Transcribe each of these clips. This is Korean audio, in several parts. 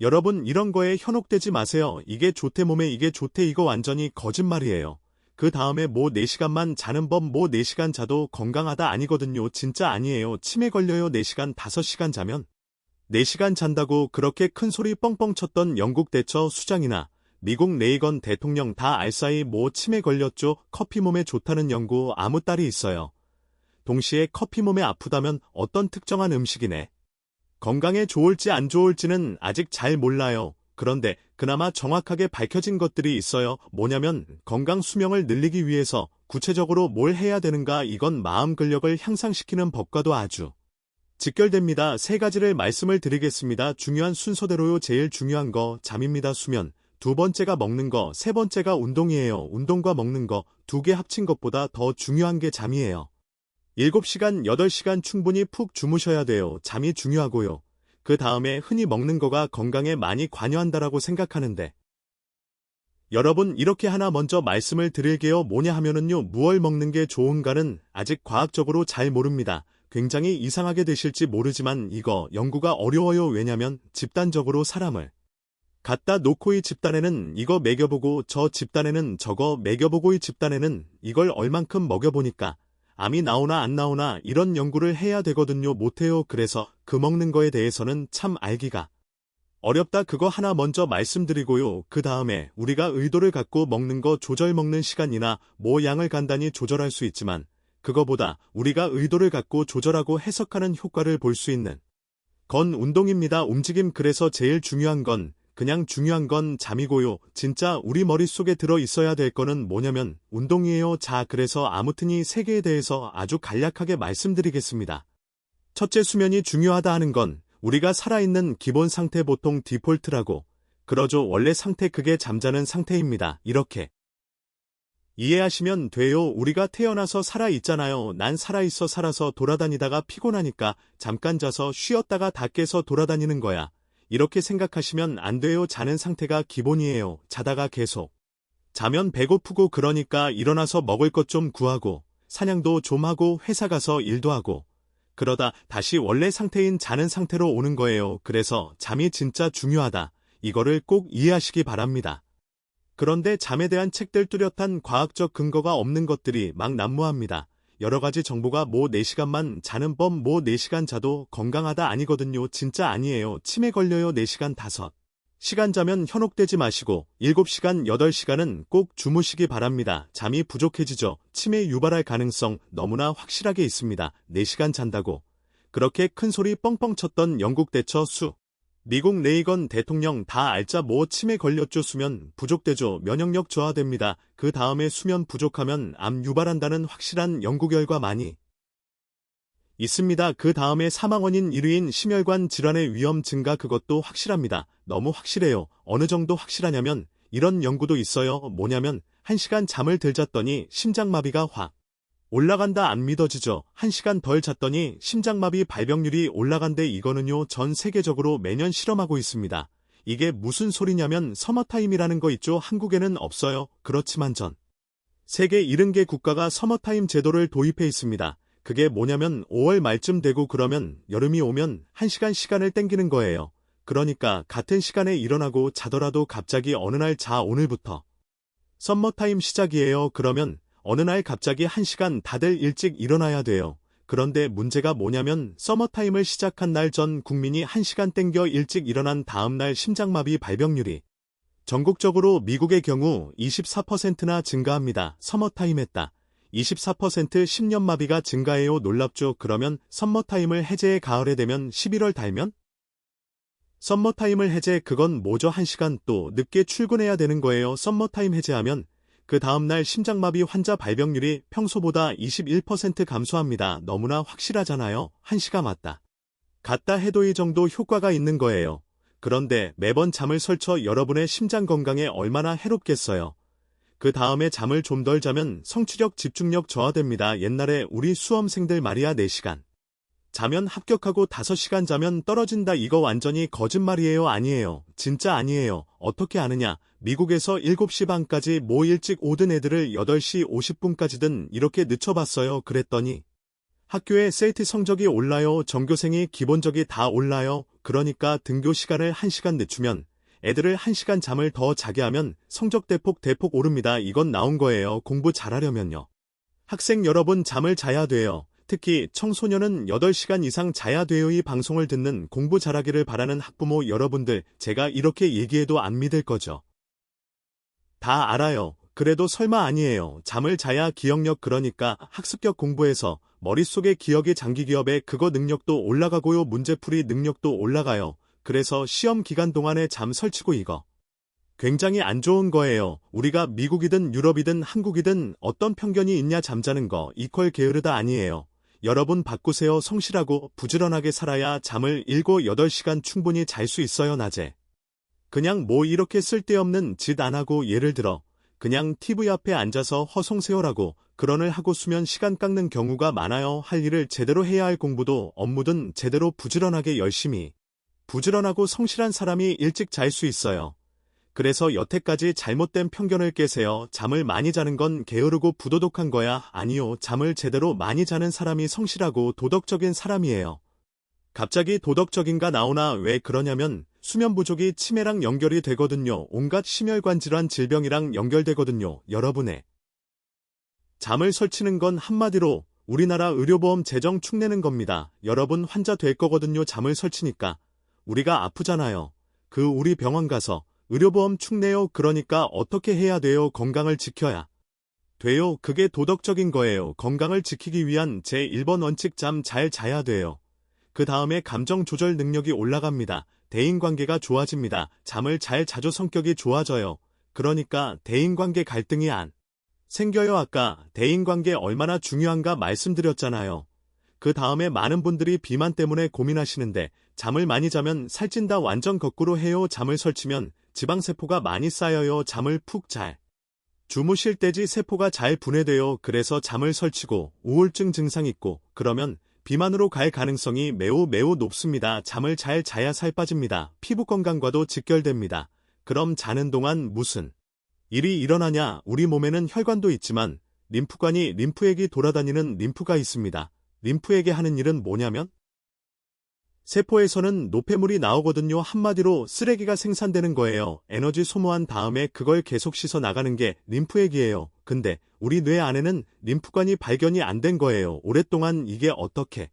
여러분 이런 거에 현혹되지 마세요. 이게 좋대 몸에 이게 좋대 이거 완전히 거짓말이에요. 그 다음에 뭐 4시간만 자는 법 뭐 4시간 자도 건강하다 아니거든요. 진짜 아니에요. 치매 걸려요. 4시간 5시간 자면. 4시간 잔다고 그렇게 큰 소리 뻥뻥 쳤던 영국 대처 수장이나 미국 레이건 대통령 다 알 사이 뭐 치매 걸렸죠. 커피 몸에 좋다는 연구 아무 딸이 있어요. 동시에 커피 몸에 아프다면 어떤 특정한 음식이네. 건강에 좋을지 안 좋을지는 아직 잘 몰라요. 그런데 그나마 정확하게 밝혀진 것들이 있어요. 뭐냐면 건강 수명을 늘리기 위해서 구체적으로 뭘 해야 되는가 이건 마음 근력을 향상시키는 법과도 아주 직결됩니다. 3가지를 말씀을 드리겠습니다. 중요한 순서대로요. 제일 중요한 거 잠입니다. 수면. 2번째가 먹는 거, 3번째가 운동이에요. 운동과 먹는 거 2개 합친 것보다 더 중요한 게 잠이에요. 7시간, 8시간 충분히 푹 주무셔야 돼요. 잠이 중요하고요. 그 다음에 흔히 먹는 거가 건강에 많이 관여한다라고 생각하는데 여러분 이렇게 하나 먼저 말씀을 드릴게요. 뭐냐 하면은요. 무얼 먹는 게 좋은가는 아직 과학적으로 잘 모릅니다. 굉장히 이상하게 되실지 모르지만 이거 연구가 어려워요. 왜냐면 집단적으로 사람을 갖다 놓고 이 집단에는 이거 먹여보고 저 집단에는 저거 먹여보고 이 집단에는 이걸 얼만큼 먹여보니까 암이 나오나 안 나오나 이런 연구를 해야 되거든요. 못해요. 그래서 그 먹는 거에 대해서는 참 알기가 어렵다. 그거 하나 먼저 말씀드리고요. 그 다음에 우리가 의도를 갖고 먹는 거 조절 먹는 시간이나 뭐 양을 간단히 조절할 수 있지만 그거보다 우리가 의도를 갖고 조절하고 해석하는 효과를 볼 수 있는 건 운동입니다. 움직임. 그래서 제일 중요한 건 그냥 중요한 건 잠이고요. 진짜 우리 머릿속에 들어 있어야 될 거는 뭐냐면 운동이에요. 자, 그래서 아무튼 이 3개에 대해서 아주 간략하게 말씀드리겠습니다. 첫째, 수면이 중요하다 하는 건 우리가 살아있는 기본 상태 보통 디폴트라고 그러죠. 원래 상태 그게 잠자는 상태입니다. 이렇게 이해하시면 돼요. 우리가 태어나서 살아있잖아요. 난 살아있어 살아서 돌아다니다가 피곤하니까 잠깐 자서 쉬었다가 다 깨서 돌아다니는 거야. 이렇게 생각하시면 안 돼요. 자는 상태가 기본이에요. 자다가 계속 자면 배고프고 그러니까 일어나서 먹을 것 좀 구하고 사냥도 좀 하고 회사 가서 일도 하고 그러다 다시 원래 상태인 자는 상태로 오는 거예요. 그래서 잠이 진짜 중요하다. 이거를 꼭 이해하시기 바랍니다. 그런데 잠에 대한 책들 뚜렷한 과학적 근거가 없는 것들이 막 난무합니다. 여러 가지 정보가 뭐 4시간만 자는 법 뭐 4시간 자도 건강하다 아니거든요. 진짜 아니에요. 치매 걸려요. 4시간 5시간 자면 현혹되지 마시고 7시간 8시간은 꼭 주무시기 바랍니다. 잠이 부족해지죠. 치매 유발할 가능성 너무나 확실하게 있습니다. 4시간 잔다고 그렇게 큰 소리 뻥뻥 쳤던 영국 대처 미국 레이건 대통령 다 알자 뭐 치매 걸렸죠. 수면 부족되죠. 면역력 저하됩니다. 그 다음에 수면 부족하면 암 유발한다는 확실한 연구 결과 많이 있습니다. 그 다음에 사망 원인 1위인 심혈관 질환의 위험 증가 그것도 확실합니다. 너무 확실해요. 어느 정도 확실하냐면 이런 연구도 있어요. 뭐냐면 1시간 잠을 덜 잤더니 심장마비가 확 올라간다. 안 믿어지죠. 1시간 덜 잤더니 심장마비 발병률이 올라간대. 이거는요 전 세계적으로 매년 실험하고 있습니다. 이게 무슨 소리냐면 서머타임이라는 거 있죠. 한국에는 없어요. 그렇지만 전 세계 70개 국가가 서머타임 제도를 도입해 있습니다. 그게 뭐냐면 5월 말쯤 되고 그러면 여름이 오면 1시간 시간을 땡기는 거예요. 그러니까 같은 시간에 일어나고 자더라도 갑자기 어느 날 자 오늘부터 서머타임 시작이에요. 그러면 어느 날 갑자기 1시간 다들 일찍 일어나야 돼요. 그런데 문제가 뭐냐면 서머타임을 시작한 날 전 국민이 1시간 땡겨 일찍 일어난 다음 날 심장마비 발병률이 전국적으로 미국의 경우 24%나 증가합니다. 서머타임 했다. 24% 10년 마비가 증가해요. 놀랍죠. 그러면 서머타임을 해제해 가을에 되면 11월 달면 썸머타임을 해제 그건 뭐죠? 1시간 또 늦게 출근해야 되는 거예요. 썸머타임 해제하면 그 다음날 심장마비 환자 발병률이 평소보다 21% 감소합니다. 너무나 확실하잖아요. 1시가 맞다 갔다 해도 이 정도 효과가 있는 거예요. 그런데 매번 잠을 설쳐 여러분의 심장 건강에 얼마나 해롭겠어요. 그 다음에 잠을 좀 덜 자면 성취력 집중력 저하됩니다. 옛날에 우리 수험생들 말이야 4시간 자면 합격하고 5시간 자면 떨어진다. 이거 완전히 거짓말이에요. 아니에요. 진짜 아니에요. 어떻게 아느냐. 미국에서 7시 반까지 뭐 일찍 오던 애들을 8시 50분까지든 이렇게 늦춰봤어요. 그랬더니 학교에 SAT 성적이 올라요. 전교생이 기본적이 다 올라요. 그러니까 등교 시간을 1시간 늦추면 애들을 1시간 잠을 더 자게 하면 성적 대폭 오릅니다. 이건 나온 거예요. 공부 잘하려면요. 학생 여러분 잠을 자야 돼요. 특히 청소년은 8시간 이상 자야 돼요. 이 방송을 듣는 공부 잘하기를 바라는 학부모 여러분들, 제가 이렇게 얘기해도 안 믿을 거죠. 다 알아요. 그래도 설마 아니에요. 잠을 자야 기억력, 그러니까 학습격 공부해서 머릿속에 기억이 장기기업에 그거 능력도 올라가고요. 문제풀이 능력도 올라가요. 그래서 시험 기간 동안에 잠 설치고 이거 굉장히 안 좋은 거예요. 우리가 미국이든 유럽이든 한국이든 어떤 편견이 있냐, 잠자는 거 이퀄 게으르다 아니에요. 여러분 바꾸세요. 성실하고 부지런하게 살아야 잠을 7, 8시간 충분히 잘 수 있어요. 낮에 그냥 뭐 이렇게 쓸데없는 짓 안 하고, 예를 들어 그냥 TV 앞에 앉아서 허송세월하고 그런을 하고 수면 시간 깎는 경우가 많아요. 할 일을 제대로 해야 할 공부도 업무든 제대로 부지런하게 열심히 부지런하고 성실한 사람이 일찍 잘 수 있어요. 그래서 여태까지 잘못된 편견을 깨세요. 잠을 많이 자는 건 게으르고 부도덕한 거야. 아니요. 잠을 제대로 많이 자는 사람이 성실하고 도덕적인 사람이에요. 갑자기 도덕적인가 나오나 왜 그러냐면 수면 부족이 치매랑 연결이 되거든요. 온갖 심혈관 질환 질병이랑 연결되거든요. 여러분의 잠을 설치는 건 한마디로 우리나라 의료보험 재정 축내는 겁니다. 여러분 환자 될 거거든요. 잠을 설치니까. 우리가 아프잖아요. 우리 병원 가서 의료보험 축내요. 그러니까 어떻게 해야 돼요? 건강을 지켜야 돼요. 그게 도덕적인 거예요. 건강을 지키기 위한 제1번 원칙, 잠 잘 자야 돼요. 그 다음에 감정 조절 능력이 올라갑니다. 대인관계가 좋아집니다. 잠을 잘 자죠. 성격이 좋아져요. 그러니까 대인관계 갈등이 안 생겨요. 아까 대인관계 얼마나 중요한가 말씀드렸잖아요. 그 다음에 많은 분들이 비만 때문에 고민하시는데 잠을 많이 자면 살찐다. 완전 거꾸로 해요. 잠을 설치면 지방세포가 많이 쌓여요. 잠을 푹 잘 주무실 때지 세포가 잘 분해돼요. 그래서 잠을 설치고 우울증 증상 있고 그러면 비만으로 갈 가능성이 매우 높습니다. 잠을 잘 자야 살 빠집니다. 피부 건강과도 직결됩니다. 그럼 자는 동안 무슨 일이 일어나냐? 우리 몸에는 혈관도 있지만 림프관이 림프액이 돌아다니는 림프가 있습니다. 림프액이 하는 일은 뭐냐면 세포에서는 노폐물이 나오거든요. 한마디로 쓰레기가 생산되는 거예요. 에너지 소모한 다음에 그걸 계속 씻어 나가는 게 림프액이에요. 근데 우리 뇌 안에는 림프관이 발견이 안 된 거예요. 오랫동안 이게 어떻게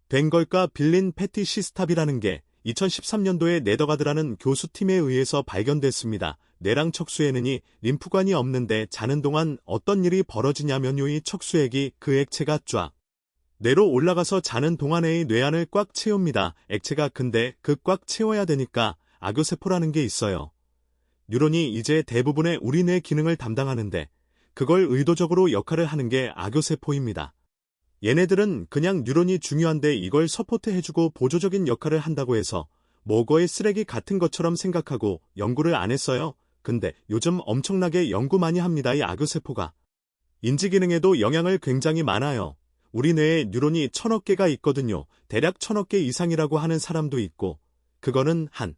된 걸까? 빌린 패티시스탑이라는 게 2013년도에 네더가드라는 교수팀에 의해서 발견됐습니다. 뇌랑 척수에는이 림프관이 없는데 자는 동안 어떤 일이 벌어지냐면요. 이 척수액이 그 액체가 쫙 뇌로 올라가서 자는 동안의 뇌안을 꽉 채웁니다. 액체가. 근데 그 꽉 채워야 되니까 악교세포라는 게 있어요. 뉴런이 이제 대부분의 우리 뇌 기능을 담당하는데 그걸 의도적으로 역할을 하는 게 악교세포입니다. 얘네들은 그냥 뉴런이 중요한데 이걸 서포트해주고 보조적인 역할을 한다고 해서 뭐거의 쓰레기 같은 것처럼 생각하고 연구를 안 했어요. 근데 요즘 엄청나게 연구 많이 합니다. 이 악교세포가 인지기능에도 영향을 굉장히 많아요. 우리 뇌에 뉴런이 1000억 개가 있거든요. 대략 1000억 개 이상이라고 하는 사람도 있고 그거는 한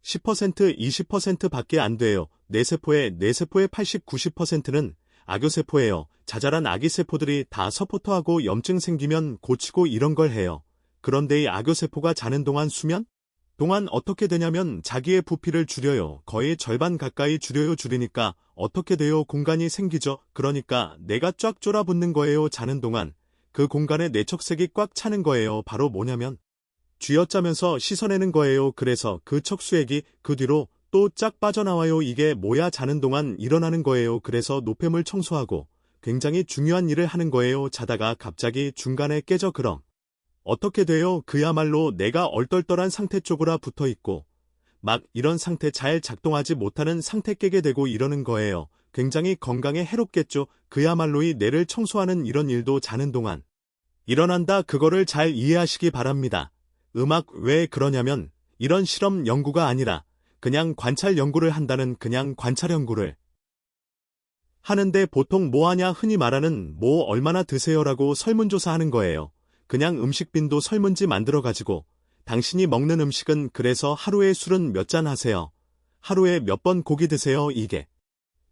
10%, 20% 밖에 안 돼요. 뇌세포의 80, 90%는 악교세포예요. 자잘한 아기세포들이 다 서포터하고 염증 생기면 고치고 이런 걸 해요. 그런데 이 악교세포가 자는 동안 수면? 동안 어떻게 되냐면 자기의 부피를 줄여요. 거의 절반 가까이 줄여요. 줄이니까 어떻게 돼요? 공간이 생기죠. 그러니까 뇌가 쫙 쫄아붙는 거예요. 자는 동안 그 공간에 뇌척색이 꽉 차는 거예요. 바로 뭐냐면 쥐어짜면서 씻어내는 거예요. 그래서 그 척수액이 그 뒤로 또 쫙 빠져나와요. 이게 뭐야? 자는 동안 일어나는 거예요. 그래서 노폐물 청소하고 굉장히 중요한 일을 하는 거예요. 자다가 갑자기 중간에 깨져. 그럼 어떻게 돼요? 그야말로 내가 얼떨떨한 상태 쪽으로 붙어 있고 막 이런 상태, 잘 작동하지 못하는 상태 깨게 되고 이러는 거예요. 굉장히 건강에 해롭겠죠. 그야말로 이 뇌를 청소하는 이런 일도 자는 동안 일어난다. 그거를 잘 이해하시기 바랍니다. 왜 그러냐면 이런 실험 연구가 아니라 그냥 관찰 연구를 한다는 그냥 관찰 연구를 하는데 보통 뭐 하냐? 흔히 말하는 뭐 얼마나 드세요라고 설문조사하는 거예요. 그냥 음식빈도 설문지 만들어가지고 당신이 먹는 음식은 그래서 하루에 술은 몇 잔 하세요? 하루에 몇 번 고기 드세요? 이게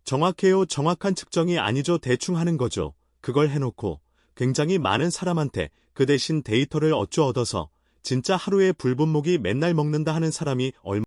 정확해요? 정확한 측정이 아니죠. 대충 하는 거죠. 그걸 해놓고 굉장히 많은 사람한테 그 대신 데이터를 어쭈 얻어서 진짜 하루에 불분목이 맨날 먹는다 하는 사람이 얼마